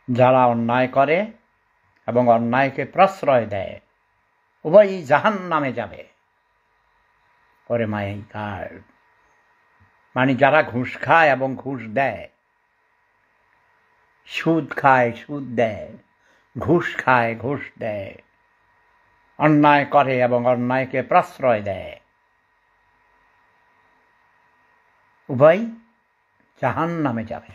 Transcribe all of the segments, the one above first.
যারা অন্যায় করে এবং অন্যায়কে প্রশ্রয় দেয় উভয়ই জাহান্নামে যাবে। ওরে মাই গড, মানে যারা ঘুষ খায় এবং ঘুষ দেয়, সুদ খায় সুদ দেয়, ঘুষ খায় ঘুষ দেয়, অন্যায় করে এবং অন্যায়কে প্রশ্রয় দেয়, উভয় জাহান্নামে যাবে।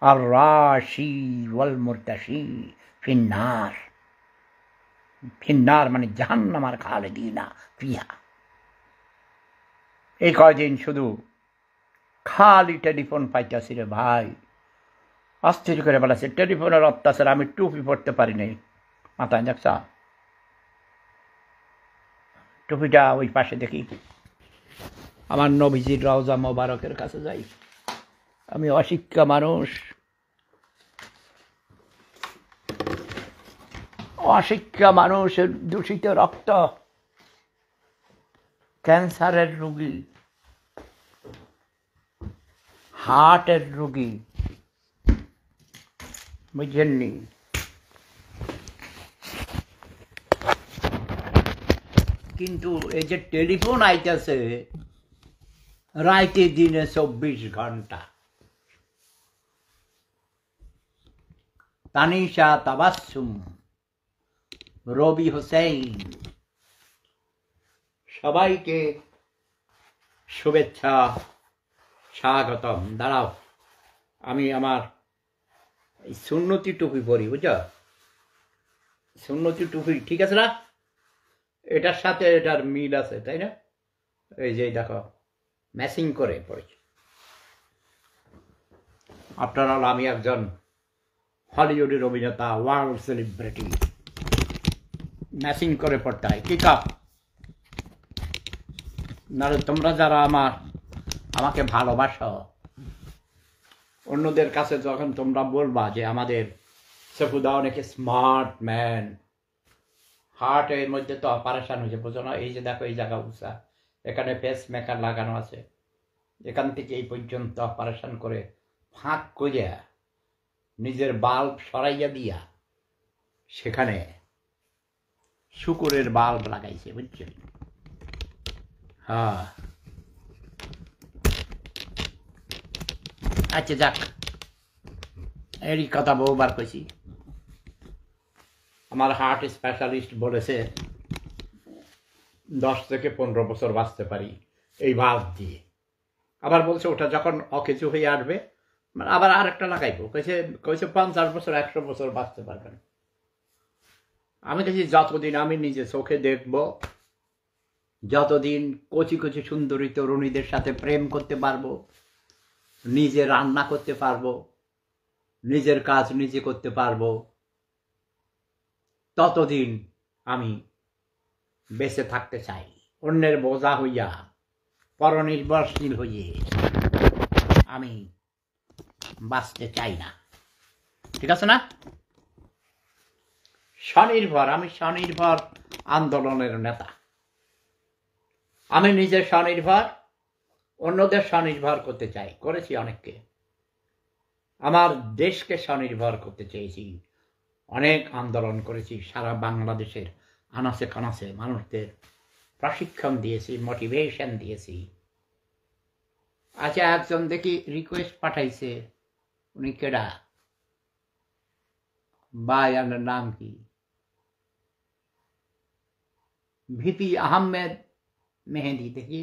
আর রাশি ওয়াল মুরতাশি ফিন্নার, ফিন্নার মানে জাহান্নামার খালিদিনা ফিহা। এই কয়দিন শুধু খালি টেলিফোন পাইতেছি রে ভাই, অস্থির করে বলেছে। টেলিফোনের অত্যাচার, আমি টুপি পরতে পারি নাই মাথায়, দেখছ টুপিটা ওই পাশে দেখি, আমার নবীজির রওজা মোবারকের কাছে যাই। আমি অশিক্ষা মানুষ, অশিক্ষা মানুষের দূষিত রক্ত, ক্যান্সারের রোগী, হার্টের রোগী, বুঝেননি? কিন্তু এই যে টেলিফোন আইতেছে রাইতে দিনে 24 ঘন্টা, তানিশা তাবাসসুম, রবি হোসেন, সবাইকে শুভেচ্ছা, স্বাগতম। দাঁড়াও, আমি আমার এই সুন্নতি টুপি পরি, বুঝছো? সুন্নতি টুপি ঠিক আছে না? এটার সাথে এটার মিল আছে, তাই না? এই যে দেখো ম্যাচিং করে পড়েছি। আফটার অল আমি একজন হলিউডের অভিনেতা, ওয়ার্ল্ড সেলিব্রিটি, ম্যাচিং করে পড়তে হয়। কি কাপ নাহলে তোমরা যারা আমাকে ভালোবাসো, অন্যদের কাছে যখন তোমরা বলবা যে আমাদের সফুদা অনেক স্মার্ট ম্যান, হার্টের মধ্যে তো অপারেশন হয়েছে, বোঝো না? এই যে দেখো এই জায়গা উঁচা, এখানে ফেস মেকার লাগানো আছে, এখান থেকে এই পর্যন্ত অপারেশন করে ফাঁক করিয়া নিজের বাল্ব সরাইয়া দিয়া সেখানে শুকুরের বাল্ব লাগাইছে, বুঝছো? হ্যাঁ, আচ্ছা যাক, এরই কথা বহুবার কইছি। আমার হার্ট স্পেশালিস্ট বলেছে 10 থেকে 15 বছর বাঁচতে পারি এই বাল্ব দিয়ে। আবার বলছে ওটা যখন অকেজু হয়ে আসবে আবার আরেকটা লাগাইবো, কইছে 50 বছর 100 বছর বাঁচতে পারবেন। আমি দেখছি যতদিন আমি নিজে চোখে দেখব, যতদিন কচি কচি সুন্দরী তরুণীদের সাথে প্রেম করতে পারবো, নিজে রান্না করতে পারবো, নিজের কাজ নিজে করতে পারবো, ততদিন আমি বেঁচে থাকতে চাই। অন্যের বোঝা হইয়া, পরনির্ভরশীল হইয়ে আমি বাঁচতে চাই না, ঠিক আছে না? স্বনির্ভর, আমি স্বনির্ভর আন্দোলনের নেতা। আমি নিজে স্বনির্ভর, অন্যদের স্বনির্ভর করতে চাই, করেছি অনেককে। আমার দেশকে স্বনির্ভর করতে চেয়েছি, অনেক আন্দোলন করেছি, সারা বাংলাদেশের আনাচে কানাচে মানুষদের প্রশিক্ষণ দিয়েছি, মোটিভেশন দিয়েছি। আচ্ছা, একজন দেখি রিকোয়েস্ট পাঠাইছে, উনি কেডা? বায়ানের নাম কি? ভিপি আহমেদ মেহেদি, দেখি